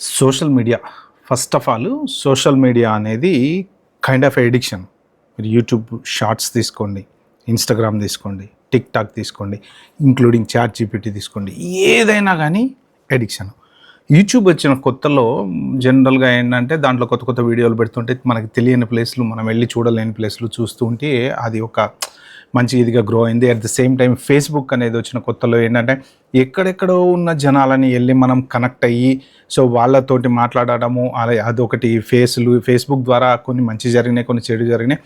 Social media first of all social media అనేది kind of addiction. మీరు YouTube shorts తీసుకోండి, Instagram తీసుకోండి, tick talk తీసుకోండి, ఇంక్లూడింగ్ చాట్ జీపీటీ తీసుకోండి, ఏదైనా కానీ ఎడిక్షన్. యూట్యూబ్ వచ్చిన కొత్తలో జనరల్గా ఏంటంటే దాంట్లో కొత్త కొత్త వీడియోలు పెడుతుంటే మనకి తెలియని ప్లేస్లు, మనం వెళ్ళి చూడలేని ప్లేస్లు చూస్తూ ఉంటే అది ఒక మంచి ఇదిగా గ్రో అయింది. At the same time Facebook అనేది వచ్చిన కొత్తలో ఏంటంటే ఎక్కడెక్కడో ఉన్న జనాలని వెళ్ళి మనం కనెక్ట్ అయ్యి సో వాళ్ళతోటి మాట్లాడడము, అలా అదొకటి ఫేస్బుక్ ద్వారా కొన్ని మంచి జరిగినాయి, కొన్ని చెడు జరిగినాయి,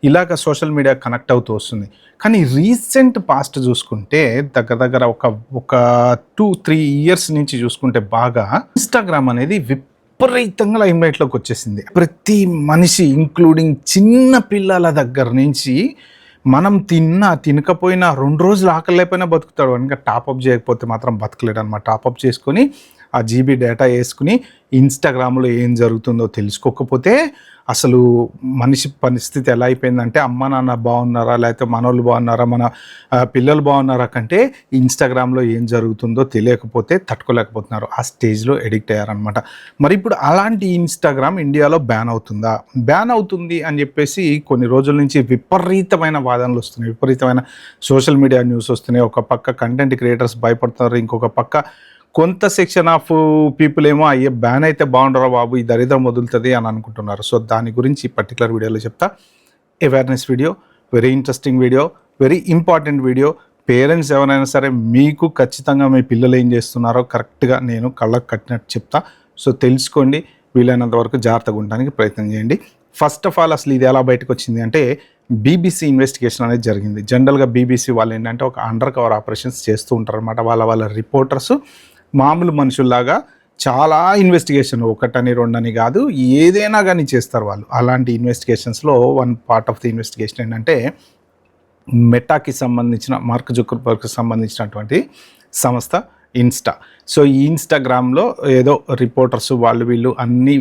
ఇలాగ సోషల్ మీడియా కనెక్ట్ అవుతూ వస్తుంది. కానీ రీసెంట్ పాస్ట్ చూసుకుంటే దగ్గర ఒక 2-3 ఇయర్స్ నుంచి చూసుకుంటే బాగా ఇన్స్టాగ్రామ్ అనేది విపరీతంగా లైమ్లైట్లోకి వచ్చేసింది. ప్రతి మనిషి ఇంక్లూడింగ్ చిన్న పిల్లల దగ్గర నుంచి మనం తినకపోయినా 2 రోజులు ఆకలి లేకపోయినా బతుకుతాడు. ఇంకా టాపప్ చేయకపోతే మాత్రం బతకలేడు అనమాట. టాపప్ చేసుకొని ఆ జీబీ డేటా వేసుకుని ఇన్స్టాగ్రామ్లో ఏం జరుగుతుందో తెలుసుకోకపోతే అసలు మనిషి పరిస్థితి ఎలా అయిపోయిందంటే అమ్మ నాన్న బాగున్నారా, లేకపోతే మనోళ్ళు బాగున్నారా, మన పిల్లలు బాగున్నారా కంటే ఇన్స్టాగ్రామ్లో ఏం జరుగుతుందో తెలియకపోతే తట్టుకోలేకపోతున్నారు. ఆ స్టేజ్లో ఎడిక్ట్ అయ్యారనమాట. మరి ఇప్పుడు అలాంటి ఇన్స్టాగ్రామ్ ఇండియాలో బ్యాన్ అవుతుందా? బ్యాన్ అవుతుంది అని చెప్పేసి కొన్ని రోజుల నుంచి విపరీతమైన వాదనలు వస్తున్నాయి, విపరీతమైన సోషల్ మీడియా న్యూస్ వస్తున్నాయి. ఒక పక్క కంటెంట్ క్రియేటర్స్ భయపడుతున్నారు, ఇంకొక పక్క కొంత సెక్షన్ ఆఫ్ పీపుల్ ఏమో అయ్యే బ్యాన్ అయితే బాగుండరా బాబు, ఈ దరిద్రం వదులుతుంది అని అనుకుంటున్నారు. సో దాని గురించి పర్టికులర్ వీడియోలో చెప్తా. Awareness video, very interesting video, very important video. Parents ఎవరైనా సరే మీకు ఖచ్చితంగా మీ పిల్లలు ఏం చేస్తున్నారో కరెక్ట్గా నేను కళ్ళకు కట్టినట్టు చెప్తా. సో తెలుసుకోండి, వీలైనంత వరకు జాగ్రత్తగా ఉండడానికి ప్రయత్నం చేయండి. ఫస్ట్ ఆఫ్ ఆల్ అసలు ఇది ఎలా బయటకు వచ్చింది అంటే బీబీసీ ఇన్వెస్టిగేషన్ అనేది జరిగింది. జనరల్గా బీబీసీ వాళ్ళు ఏంటంటే ఒక అండర్ కవర్ ఆపరేషన్స్ చేస్తూ ఉంటారు అనమాట. వాళ్ళ రిపోర్టర్స్ మామూలు మనుషుల్లాగా చాలా ఇన్వెస్టిగేషన్, 1 2 కాదు, ఏదైనా కానీ చేస్తారు వాళ్ళు. అలాంటి ఇన్వెస్టిగేషన్స్లో one part of the investigation ఏంటంటే మెటాకి సంబంధించిన మార్క్ జుకర్బర్గ్కి సంబంధించినటువంటి సంస్థ ఇన్స్టా. సో ఈ ఇన్స్టాగ్రామ్లో ఏదో రిపోర్టర్స్ వీళ్ళు అన్నీ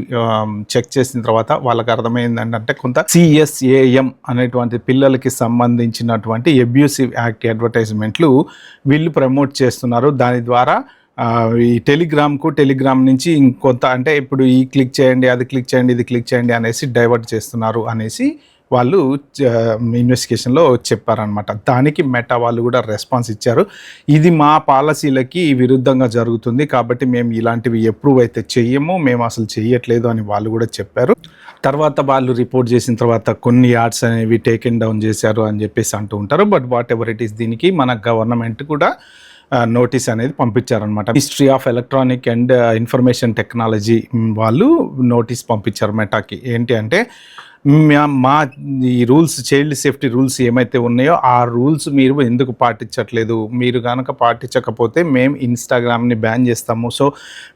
చెక్ చేసిన తర్వాత వాళ్ళకి అర్థమైందంటే కొంత CSAM అనేటువంటి పిల్లలకి సంబంధించినటువంటి అబ్యూసివ్ యాక్ట్ అడ్వర్టైజ్మెంట్లు వీళ్ళు ప్రమోట్ చేస్తున్నారు. దాని ద్వారా ఈ టెలిగ్రామ్ నుంచి ఇంకొంత అంటే ఇప్పుడు ఈ క్లిక్ చేయండి, అది క్లిక్ చేయండి, ఇది క్లిక్ చేయండి అనేసి డైవర్ట్ చేస్తున్నారు అనేసి వాళ్ళు ఇన్వెస్టిగేషన్లో చెప్పారనమాట. దానికి మెటా వాళ్ళు కూడా రెస్పాన్స్ ఇచ్చారు. ఇది మా పాలసీలకి విరుద్ధంగా జరుగుతుంది కాబట్టి మేము ఇలాంటివి అప్రూవ్ అయితే చెయ్యము, మేము అసలు చెయ్యట్లేదు అని వాళ్ళు కూడా చెప్పారు. తర్వాత వాళ్ళు రిపోర్ట్ చేసిన తర్వాత కొన్ని యాడ్స్ అనేవి టేకెన్ డౌన్ చేశారు అని చెప్పేసి అంటూ ఉంటారు. But whatever it is, దీనికి మన గవర్నమెంట్ కూడా నోటీస్ అనేది పంపించారనమాట. Ministry of electronic and information technology వాళ్ళు నోటీస్ పంపించారు మెటాకి. ఏంటి అంటే మా ఈ రూల్స్, చైల్డ్ సేఫ్టీ రూల్స్ ఏమైతే ఉన్నాయో ఆ రూల్స్ మీరు ఎందుకు పాటించట్లేదు, మీరు కనుక పాటించకపోతే మేము ఇన్స్టాగ్రామ్ని బ్యాన్ చేస్తాము. సో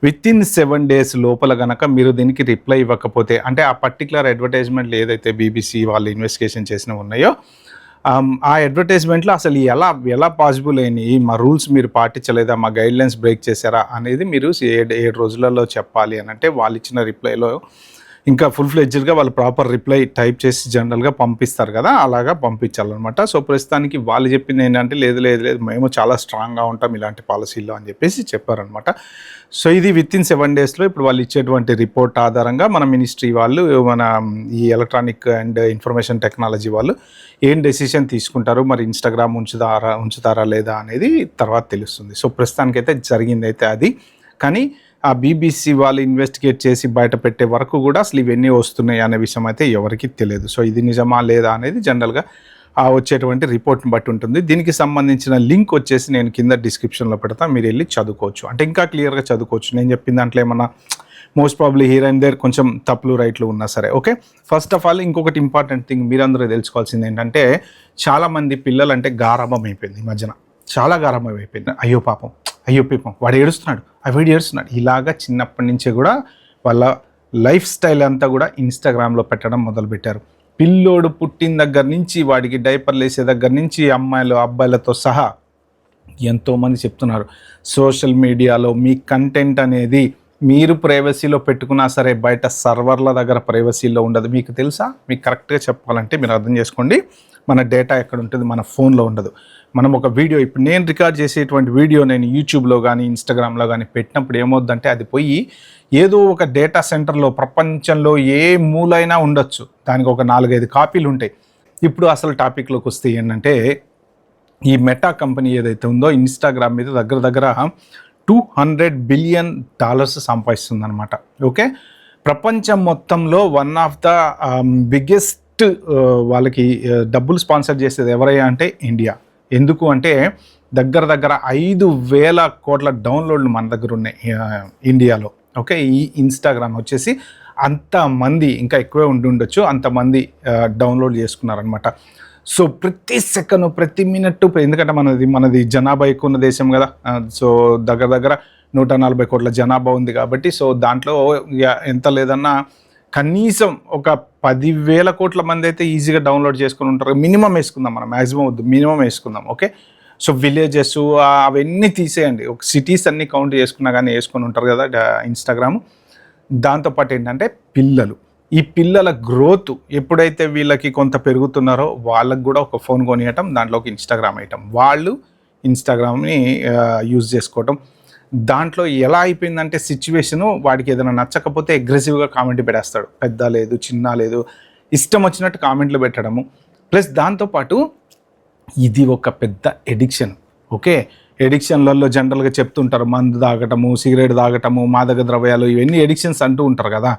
వితిన్ 7 days లోపల కనుక మీరు దీనికి రిప్లై ఇవ్వకపోతే, అంటే ఆ పర్టికులర్ అడ్వర్టైజ్మెంట్లు ఏదైతే బీబీసీ వాళ్ళు ఇన్వెస్టిగేషన్ చేసినవి ఉన్నాయో ఆ అడ్వర్టైజ్మెంట్లో అసలు ఎలా పాసిబుల్ అయినాయి, మా రూల్స్ మీరు పాటించలేదా, మా గైడ్లైన్స్ బ్రేక్ చేశారా అనేది మీరు 7 రోజులలో చెప్పాలి అని అంటే వాళ్ళు ఇచ్చిన రిప్లైలో ఇంకా ఫుల్ ఫ్లెడ్జ్డ్గా వాళ్ళు ప్రాపర్ రిప్లై టైప్ చేసి జనరల్గా పంపిస్తారు కదా, అలాగా పంపించాలన్నమాట. సో ప్రస్తుతానికి వాళ్ళు చెప్పింది ఏంటంటే లేదు మేము చాలా స్ట్రాంగ్గా ఉంటాం ఇలాంటి పాలసీల్లో అని చెప్పేసి చెప్పారనమాట. సో ఇది వితిన్ 7 daysలో ఇప్పుడు వాళ్ళు ఇచ్చేటువంటి రిపోర్ట్ ఆధారంగా మన మినిస్ట్రీ వాళ్ళు, మన ఈ ఎలక్ట్రానిక్ అండ్ ఇన్ఫర్మేషన్ టెక్నాలజీ వాళ్ళు ఏం డెసిషన్ తీసుకుంటారు, మరి ఇన్స్టాగ్రామ్ ఉంచుతారా లేదా అనేది తర్వాత తెలుస్తుంది. సో ప్రస్తుతానికైతే జరిగింది అయితే అది. కానీ ఆ బీబీసీ వాళ్ళు ఇన్వెస్టిగేట్ చేసి బయట పెట్టే వరకు కూడా అసలు ఇవన్నీ వస్తున్నాయి అనే విషయం అయితే ఎవరికి తెలియదు. సో ఇది నిజమా లేదా అనేది జనరల్గా ఆ వచ్చేటువంటి రిపోర్ట్ని బట్టి ఉంటుంది. దీనికి సంబంధించిన లింక్ వచ్చేసి నేను కింద డిస్క్రిప్షన్లో పెడతాను, మీరు వెళ్ళి చదువుకోవచ్చు. అంటే ఇంకా క్లియర్గా చదువుకోవచ్చు. నేను చెప్పిన దాంట్లో ఏమన్నా most probably here and there కొంచెం తప్పులు రైట్లు ఉన్నా సరే. ఓకే, ఫస్ట్ ఆఫ్ ఆల్ ఇంకొకటి ఇంపార్టెంట్ థింగ్ మీరందరూ తెలుసుకోవాల్సింది ఏంటంటే చాలామంది పిల్లలు అంటే గారాబం అయిపోయింది ఈ మధ్యన, చాలా గారాబం అయిపోయింది. అయ్యో పాపం వాడు ఏడుస్తున్నాడు, వీడు ఏడుస్తున్నాడు, ఇలాగా చిన్నప్పటి నుంచే కూడా వాళ్ళ లైఫ్ స్టైల్ అంతా కూడా ఇన్స్టాగ్రామ్లో పెట్టడం మొదలుపెట్టారు. పిల్లోడు పుట్టిన దగ్గర నుంచి వాడికి డైపర్లు వేసే దగ్గర నుంచి అమ్మాయిలు అబ్బాయిలతో సహా ఎంతోమంది చెప్తున్నారు సోషల్ మీడియాలో మీ కంటెంట్ అనేది మీరు ప్రైవసీలో పెట్టుకున్నా సరే బయట సర్వర్ల దగ్గర ప్రైవసీలో ఉండదు. మీకు తెలుసా? మీకు కరెక్ట్గా చెప్పాలంటే మీరు అర్థం చేసుకోండి, మన డేటా ఎక్కడ ఉంటుంది, మన ఫోన్లో ఉండదు. మనం ఒక వీడియో, ఇప్పుడు నేను రికార్డ్ చేసేటువంటి వీడియో నేను యూట్యూబ్లో కానీ ఇన్స్టాగ్రామ్లో కానీ పెట్టినప్పుడు ఏమవుద్దంటే అది పోయి ఏదో ఒక డేటా సెంటర్లో ప్రపంచంలో ఏ మూలైనా ఉండొచ్చు, దానికి ఒక 4-5 కాపీలు ఉంటాయి. ఇప్పుడు అసలు టాపిక్లోకి వస్తే ఏంటంటే, ఈ మెటా కంపెనీ ఏదైతే ఉందో ఇన్స్టాగ్రామ్ మీద దగ్గర $200 బిలియన్ సంపాదిస్తుంది అనమాట. ఓకే, ప్రపంచం మొత్తంలో వన్ ఆఫ్ ద బిగ్గెస్ట్ వాళ్ళకి డబ్బులు స్పాన్సర్ చేసేది ఎవరయ్యా అంటే ఇండియా. ఎందుకు అంటే దగ్గర 5,000 కోట్ల డౌన్లోడ్లు మన దగ్గర ఉన్నాయి ఇండియాలో. ఓకే, ఈ ఇన్స్టాగ్రామ్ వచ్చేసి అంతమంది, ఇంకా ఎక్కువే ఉండొచ్చు, అంతమంది డౌన్లోడ్ చేసుకున్నారనమాట. సో ప్రతి సెకండ్, ప్రతి మినిట్, ఎందుకంటే మనది జనాభా ఎక్కువ ఉన్న దేశం కదా. సో దగ్గర 140 కోట్ల జనాభా ఉంది కాబట్టి, సో దాంట్లో ఎంత లేదన్నా కనీసం ఒక 10,000 కోట్ల మంది అయితే ఈజీగా డౌన్లోడ్ చేసుకుని ఉంటారు. మినిమం వేసుకుందాం, మనం మ్యాక్సిమం వద్దు, మినిమం వేసుకుందాం. ఓకే, సో విలేజెస్ అవన్నీ తీసేయండి, ఒక సిటీస్ అన్నీ కౌంట్ చేసుకున్నా కానీ వేసుకొని ఉంటారు కదా ఇన్స్టాగ్రామ్. దాంతోపాటు ఏంటంటే పిల్లలు, ఈ పిల్లల గ్రోత్ ఎప్పుడైతే వీళ్ళకి కొంత పెరుగుతున్నారో వాళ్ళకి కూడా ఒక ఫోన్ కొనియటం, దాంట్లోకి ఇన్స్టాగ్రామ్ వేయటం, వాళ్ళు ఇన్స్టాగ్రామ్ని యూజ్ చేసుకోవటం. దాంట్లో ఎలా అయిపోయిందంటే సిచ్యువేషను, వాడికి ఏదైనా నచ్చకపోతే అగ్రెసివ్గా కామెంట్ పెట్టేస్తాడు, పెద్ద లేదు చిన్న లేదు, ఇష్టం వచ్చినట్టు కామెంట్లు పెట్టడము. ప్లస్ దాంతోపాటు ఇది ఒక పెద్ద ఎడిక్షన్. ఓకే, ఎడిక్షన్లలో జనరల్గా చెప్తుంటారు, మందు తాగటము, సిగరెట్ తాగటము, మాదక ద్రవ్యాలు, ఇవన్నీ ఎడిక్షన్స్ అంటూ ఉంటారు కదా.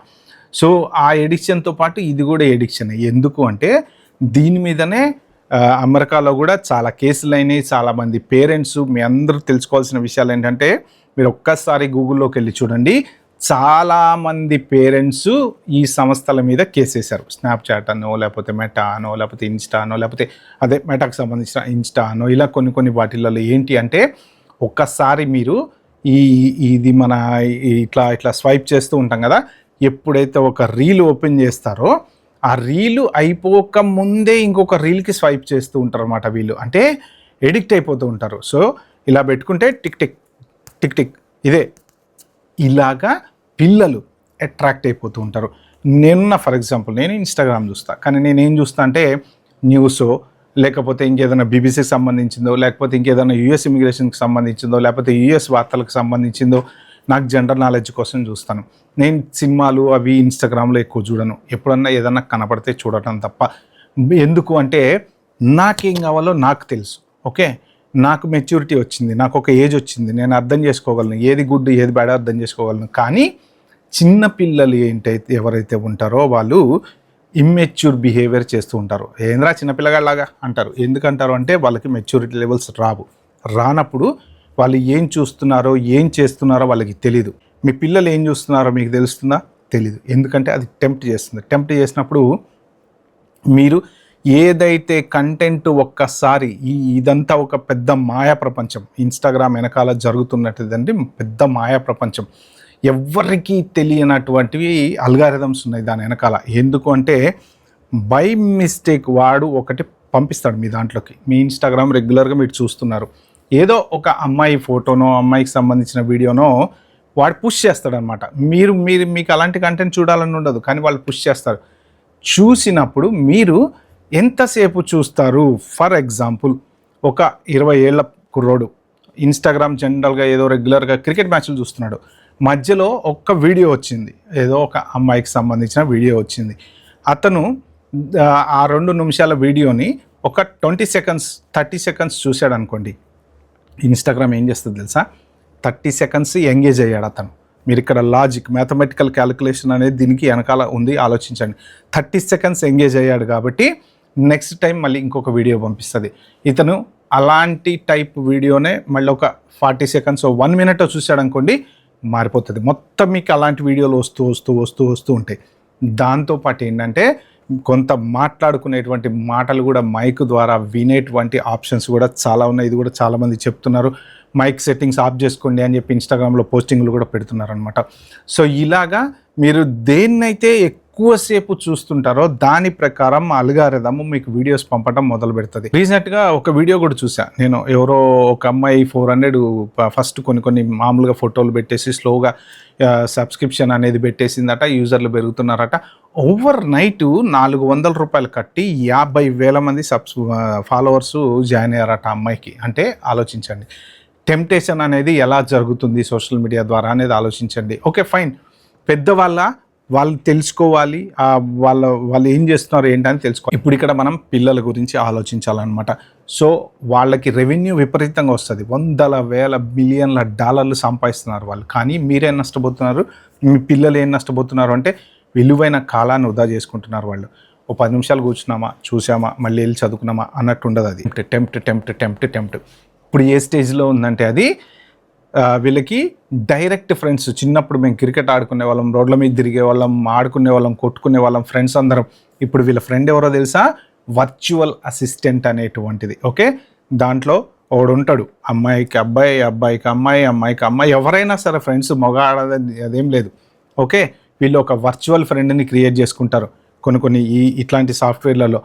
సో ఆ ఎడిక్షన్తో పాటు ఇది కూడా ఎడిక్షన్. ఎందుకు అంటే దీని మీదనే అమెరికాలో కూడా చాలా కేసులు అయినాయి. చాలామంది పేరెంట్స్, మీ అందరూ తెలుసుకోవాల్సిన విషయాలు ఏంటంటే, మీరు ఒక్కసారి గూగుల్లోకి వెళ్ళి చూడండి, చాలామంది పేరెంట్స్ ఈ సంస్థల మీద కేసేశారు. స్నాప్చాట్ అనో, లేకపోతే మెటా అనో, లేకపోతే ఇన్స్టా అనో, లేకపోతే అదే మెటాకు సంబంధించిన ఇన్స్టా అనో, ఇలా కొన్ని వాటిలలో ఏంటి అంటే, ఒక్కసారి మీరు ఇది మన ఇట్లా స్వైప్ చేస్తూ ఉంటాం కదా, ఎప్పుడైతే ఒక రీల్ ఓపెన్ చేస్తారో ఆ రీలు అయిపోక ముందే ఇంకొక రీల్కి స్వైప్ చేస్తూ ఉంటారు అన్నమాట వీళ్ళు. అంటే ఎడిక్ట్ అయిపోతూ ఉంటారు. సో ఇలా పెట్టుకుంటే టిక్ టిక్ టిక్ టిక్, ఇదే ఇలాగా పిల్లలు అట్రాక్ట్ అయిపోతూ ఉంటారు. ఫర్ ఎగ్జాంపుల్ నేను ఇన్స్టాగ్రామ్ చూస్తాను, కానీ నేనేం చూస్తా అంటే న్యూసో, లేకపోతే ఇంకేదైనా బీబీసీకి సంబంధించిందో, లేకపోతే ఇంకేదైనా యూఎస్ ఇమిగ్రేషన్కి సంబంధించిందో, లేకపోతే యూఎస్ వార్తలకు సంబంధించిందో నాకు జనరల్ నాలెడ్జ్ కోసం చూస్తాను. నేను సినిమాలు అవి ఇన్స్టాగ్రామ్లో ఎక్కువ చూడను, ఎప్పుడన్నా ఏదన్నా కనపడితే చూడటం తప్ప. ఎందుకు అంటే నాకేం కావాలో నాకు తెలుసు. ఓకే, నాకు మెచ్యూరిటీ వచ్చింది, నాకు ఒక ఏజ్ వచ్చింది, నేను అర్థం చేసుకోగలను, ఏది గుడ్ ఏది బ్యాడ్ అర్థం చేసుకోగలను. కానీ చిన్నపిల్లలు ఎవరైతే ఉంటారో వాళ్ళు ఇమ్మెచ్యూర్ బిహేవియర్ చేస్తూ ఉంటారు. ఏంద్రా చిన్నపిల్లగాళ్ళలాగా అంటారు. ఎందుకంటారు అంటే వాళ్ళకి మెచ్యూరిటీ లెవెల్స్ రానప్పుడు వాళ్ళు ఏం చూస్తున్నారో ఏం చేస్తున్నారో వాళ్ళకి తెలీదు. మీ పిల్లలు ఏం చూస్తున్నారో మీకు తెలుస్తుందా? తెలీదు. ఎందుకంటే అది టెంప్ట్ చేస్తుంది. టెంప్ట్ చేసినప్పుడు మీరు ఏదైతే కంటెంట్ ఒక్కసారి ఇదంతా ఒక పెద్ద మాయా ప్రపంచం, ఇన్స్టాగ్రామ్ వెనకాల జరుగుతున్నట్టుదండి పెద్ద మాయా ప్రపంచం. ఎవ్వరికీ తెలియనటువంటివి అల్గారిథమ్స్ ఉన్నాయి దాని వెనకాల. ఎందుకు అంటే బై మిస్టేక్ వాడు ఒకటి పంపిస్తాడు మీ దాంట్లోకి. మీ ఇన్స్టాగ్రామ్ రెగ్యులర్గా మీరు చూస్తున్నారు, ఏదో ఒక అమ్మాయి ఫోటోనో, అమ్మాయికి సంబంధించిన వీడియోనో వాడు పుష్ చేస్తాడనమాట. మీకు అలాంటి కంటెంట్ చూడాలని ఉండదు, కానీ వాళ్ళు పుష్ చేస్తారు. చూసినప్పుడు మీరు ఎంతసేపు చూస్తారు? ఫర్ ఎగ్జాంపుల్ ఒక 20 ఏళ్ల కుర్రోడు ఇన్స్టాగ్రామ్ జనరల్గా ఏదో రెగ్యులర్గా క్రికెట్ మ్యాచ్లు చూస్తున్నాడు, మధ్యలో ఒక్క వీడియో వచ్చింది, ఏదో ఒక అమ్మాయికి సంబంధించిన వీడియో వచ్చింది. అతను ఆ 2 నిమిషాల వీడియోని ఒక 20 సెకండ్స్ 30 సెకండ్స్ చూశాడు అనుకోండి, ఇన్స్టాగ్రామ్ ఏం చేస్తుంది తెలుసా? 30 సెకండ్స్ ఎంగేజ్ అయ్యాడు అతను. మీరు ఇక్కడ లాజిక్, మ్యాథమెటికల్ క్యాలిక్యులేషన్ అనేది దీనికి వెనకాల ఉంది, ఆలోచించండి. 30 సెకండ్స్ ఎంగేజ్ అయ్యాడు కాబట్టి నెక్స్ట్ టైం మళ్ళీ ఇంకొక వీడియో పంపిస్తుంది. ఇతను అలాంటి టైప్ వీడియోనే మళ్ళీ ఒక 40 సెకండ్స్ 1 మినిట్ చూశాడు అనుకోండి, మారిపోతుంది మొత్తం. మీకు అలాంటి వీడియోలు వస్తూ ఉంటాయి. దాంతోపాటు ఏంటంటే కొంత మాట్లాడుకునేటువంటి మాటలు కూడా మైక్ ద్వారా వినేటువంటి ఆప్షన్స్ కూడా చాలా ఉన్నాయి. ఇది కూడా చాలామంది చెప్తున్నారు. మైక్ సెట్టింగ్స్ ఆఫ్ చేసుకోండి అని చెప్పి ఇన్స్టాగ్రామ్లో పోస్టింగ్లు కూడా పెడుతున్నారనమాట. సో ఇలాగా మీరు దేన్నైతే ఎక్కువసేపు చూస్తుంటారో దాని ప్రకారం అల్గారిథం మీకు వీడియోస్ పంపడం మొదలు పెడుతుంది. రీసెంట్గా ఒక వీడియో కూడా చూసా నేను, ఎవరో ఒక అమ్మాయి 400 ఫస్ట్ కొన్ని మామూలుగా ఫోటోలు పెట్టేసి స్లోగా సబ్స్క్రిప్షన్ అనేది పెట్టేసిందట, యూజర్లు పెరుగుతున్నారట. ఓవర్ నైట్ 400 రూపాయలు కట్టి 50,000 మంది ఫాలోవర్స్ జాయిన్ అయ్యారట అమ్మాయికి. అంటే ఆలోచించండి, టెంప్టేషన్ అనేది ఎలా జరుగుతుంది సోషల్ మీడియా ద్వారా అనేది ఆలోచించండి. ఓకే ఫైన్, వాళ్ళు తెలుసుకోవాలి, వాళ్ళు ఏం చేస్తున్నారు ఏంటని తెలుసుకోవాలి. ఇప్పుడు ఇక్కడ మనం పిల్లల గురించి ఆలోచించాలన్నమాట. సో వాళ్ళకి రెవెన్యూ విపరీతంగా వస్తుంది, $100,000 బిలియన్ల డాలర్లు సంపాదిస్తున్నారు వాళ్ళు. కానీ మీరేం నష్టపోతున్నారు, మీ పిల్లలు ఏం నష్టపోతున్నారు అంటే విలువైన కాలాన్ని వృధా చేసుకుంటున్నారు వాళ్ళు. ఓ 10 నిమిషాలు కూర్చున్నామా, చూసామా, మళ్ళీ వెళ్ళి చదువుకున్నామా అన్నట్టు ఉండదు. అది టెంప్ట్. ఇప్పుడు ఏ స్టేజ్లో ఉందంటే అది వీళ్ళకి డైరెక్ట్ ఫ్రెండ్స్. చిన్నప్పుడు మేము క్రికెట్ ఆడుకునే వాళ్ళం, రోడ్ల మీద తిరిగే వాళ్ళం, ఆడుకునే వాళ్ళం, కొట్టుకునే వాళ్ళం, ఫ్రెండ్స్ అందరం. ఇప్పుడు వీళ్ళ ఫ్రెండ్ ఎవరో తెలుసా, వర్చువల్ అసిస్టెంట్ అనేటువంటిది. ఓకే, దాంట్లో ఒకడు ఉంటాడు, అమ్మాయికి అబ్బాయి, అబ్బాయికి అమ్మాయి, అమ్మాయికి అమ్మాయి, ఎవరైనా సరే ఫ్రెండ్స్, మగ ఆడది అదేం లేదు. ఓకే, వీళ్ళు ఒక వర్చువల్ ఫ్రెండ్ని క్రియేట్ చేసుకుంటారు కొన్ని ఇట్లాంటి సాఫ్ట్వేర్లలో.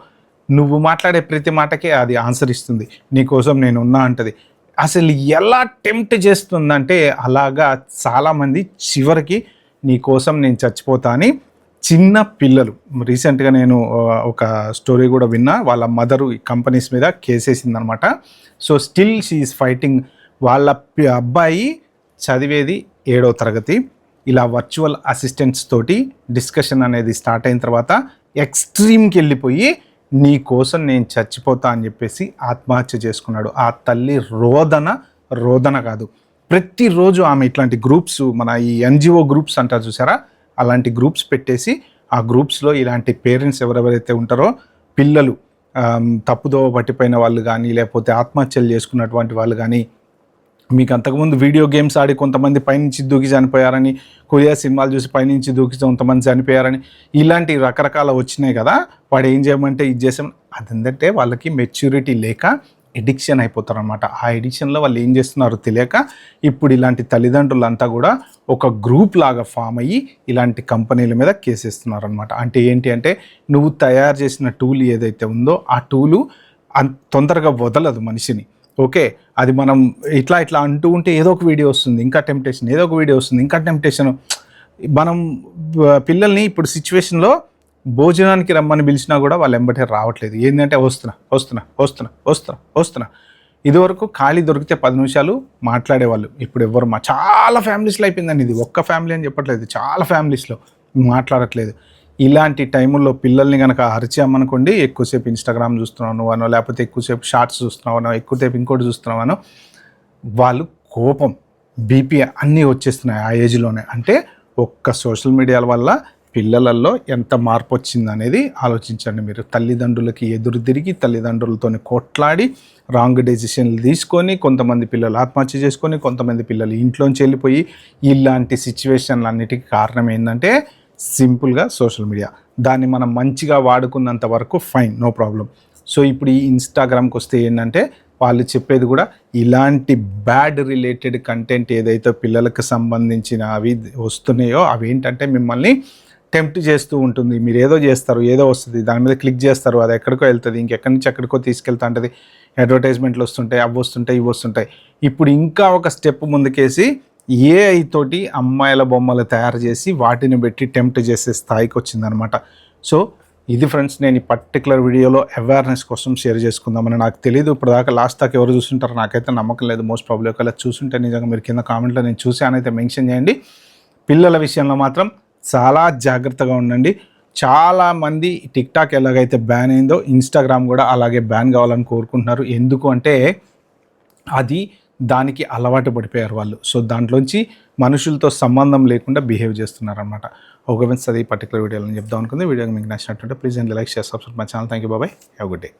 నువ్వు మాట్లాడే ప్రతి మాటకే అది ఆన్సర్ ఇస్తుంది, నీకోసం నేను ఉన్నా అంటది. అసలు ఎలా టెంప్ట్ చేస్తుందంటే అలాగా చాలామంది చివరికి నీ కోసం నేను చచ్చిపోతా అని చిన్న పిల్లలు. రీసెంట్గా నేను ఒక స్టోరీ కూడా విన్నా, వాళ్ళ మదరు కంపెనీస్ మీద కేసేసిందనమాట. So still she is fighting. వాళ్ళ అబ్బాయి చదివేది 7వ తరగతి. ఇలా వర్చువల్ అసిస్టెంట్స్ తోటి డిస్కషన్ అనేది స్టార్ట్ అయిన తర్వాత ఎక్స్ట్రీమ్కి వెళ్ళిపోయి నీ కోసం నేను చచ్చిపోతా అని చెప్పేసి ఆత్మహత్య చేసుకున్నాడు. ఆ తల్లి రోదన కాదు, ప్రతిరోజు ఆమె ఇట్లాంటి గ్రూప్స్, మన ఈ NGO గ్రూప్స్ అంటారు చూసారా, అలాంటి గ్రూప్స్ పెట్టేసి ఆ గ్రూప్స్లో ఇలాంటి పేరెంట్స్ ఎవరెవరైతే ఉంటారో పిల్లలు తప్పుదోవ పట్టిపోయిన వాళ్ళు కానీ, లేకపోతే ఆత్మహత్యలు చేసుకున్నటువంటి వాళ్ళు కానీ, మీకు అంతకుముందు వీడియో గేమ్స్ ఆడి కొంతమంది పైనుంచి దూకి చనిపోయారని, కొరియా సినిమాలు చూసి పైనుంచి దూకి కొంతమంది చనిపోయారని, ఇలాంటి రకరకాల వచ్చినాయి కదా. వాడు ఏం చేయమంటే ఇది చేసాం. అదేంటంటే వాళ్ళకి మెచ్యూరిటీ లేక ఎడిక్షన్ అయిపోతారు అనమాట. ఆ ఎడిక్షన్లో వాళ్ళు ఏం చేస్తున్నారో తెలియక ఇప్పుడు ఇలాంటి తల్లిదండ్రులంతా కూడా ఒక గ్రూప్ లాగా ఫామ్ అయ్యి ఇలాంటి కంపెనీల మీద కేసేస్తున్నారు అనమాట. అంటే ఏంటి అంటే, నువ్వు తయారు చేసిన టూల్ ఏదైతే ఉందో ఆ టూలు తొందరగా వదలదు మనిషిని. ఓకే, అది మనం ఇట్లా అంటూ ఉంటే ఏదో ఒక వీడియో వస్తుంది, ఇంకా టెంప్టేషన్, ఏదో ఒక వీడియో వస్తుంది, ఇంకా టెంప్టేషన్. మనం పిల్లల్ని ఇప్పుడు సిచ్యువేషన్లో భోజనానికి రమ్మని పిలిచినా కూడా వాళ్ళు ఎంబటే రావట్లేదు. ఏంటంటే వస్తున్నా. ఇదివరకు ఖాళీ దొరికితే 10 నిమిషాలు మాట్లాడేవాళ్ళు. ఇప్పుడు ఎవరు చాలా ఫ్యామిలీస్లో అయిపోయిందండి. ఇది ఒక్క ఫ్యామిలీ అని చెప్పట్లేదు, చాలా ఫ్యామిలీస్లో మాట్లాడట్లేదు. ఇలాంటి టైముల్లో పిల్లల్ని కనుక అరిచామనుకోండి, ఎక్కువసేపు ఇన్స్టాగ్రామ్ చూస్తున్నాను అనో, లేకపోతే ఎక్కువసేపు షార్ట్స్ చూస్తున్నావనో, ఎక్కువసేపు ఇంకోటి చూస్తున్నావనో, వాళ్ళు కోపం, బీపీ అన్నీ వచ్చేస్తున్నాయి ఆ ఏజ్లోనే. అంటే ఒక్క సోషల్ మీడియాల వల్ల పిల్లలలో ఎంత మార్పు వచ్చింది అనేది ఆలోచించండి మీరు. తల్లిదండ్రులకి ఎదురు తిరిగి, తల్లిదండ్రులతో కొట్లాడి, రాంగ్ డెసిషన్లు తీసుకొని, కొంతమంది పిల్లలు ఆత్మహత్య చేసుకొని, కొంతమంది పిల్లలు ఇంట్లోంచి వెళ్ళిపోయి, ఇలాంటి సిచ్యువేషన్లు అన్నిటికీ కారణం ఏంటంటే సింపుల్గా సోషల్ మీడియా. దాన్ని మనం మంచిగా వాడుకున్నంత వరకు ఫైన్, నో ప్రాబ్లం. సో ఇప్పుడు ఈ ఇన్స్టాగ్రామ్కి వస్తే ఏంటంటే వాళ్ళు చెప్పేది కూడా ఇలాంటి బ్యాడ్ రిలేటెడ్ కంటెంట్ ఏదైతే పిల్లలకు సంబంధించిన అవి వస్తున్నాయో అవి ఏంటంటే మిమ్మల్ని టెంప్ట్ చేస్తూ ఉంటుంది. మీరు ఏదో చేస్తారు, ఏదో వస్తుంది, దాని మీద క్లిక్ చేస్తారు, అది ఎక్కడికో వెళ్తుంది, ఇంకెక్కడి నుంచి ఎక్కడికో తీసుకెళ్తా ఉంటుంది. అడ్వర్టైజ్మెంట్లు వస్తుంటాయి, అవి వస్తుంటాయి, ఇవి వస్తుంటాయి. ఇప్పుడు ఇంకా ఒక స్టెప్ ముందుకేసి AI తోటి అమ్మాయిల బొమ్మలు తయారు చేసి వాటిని పెట్టి టెంప్ట్ చేసే స్థాయికి వచ్చిందనమాట. సో ఇది ఫ్రెండ్స్, నేను ఈ పర్టికులర్ వీడియోలో అవేర్నెస్ కోసం షేర్ చేసుకుందామని. నాకు తెలియదు ఇప్పుడు దాకా, లాస్ట్ దాకా ఎవరు చూస్తుంటారో నాకైతే నమ్మకం లేదు. మోస్ట్ ప్రాబ్లీ ఒకవేళ చూస్తుంటే నిజంగా మీరు కింద కామెంట్లో నేను చూసానైతే మెన్షన్ చేయండి. పిల్లల విషయంలో మాత్రం చాలా జాగ్రత్తగా ఉండండి. చాలామంది టిక్టాక్ ఎలాగైతే బ్యాన్ అయిందో ఇన్స్టాగ్రామ్ కూడా అలాగే బ్యాన్ కావాలని కోరుకుంటున్నారు. ఎందుకు అంటే అది దానికి అలవాటు పడిపోయారు వాళ్ళు. సో దాంట్లోంచి మనుషులతో సంబంధం లేకుండా బిహేవ్ చేస్తున్నారు అనమాట. ఒక అది పర్టికులర్ వీడియోలో చెప్దాం అనుకుంది. వీడియో మీకు నచ్చినట్టుంటే please and like, share, subscribe my channel. Thank you, bye, have good day.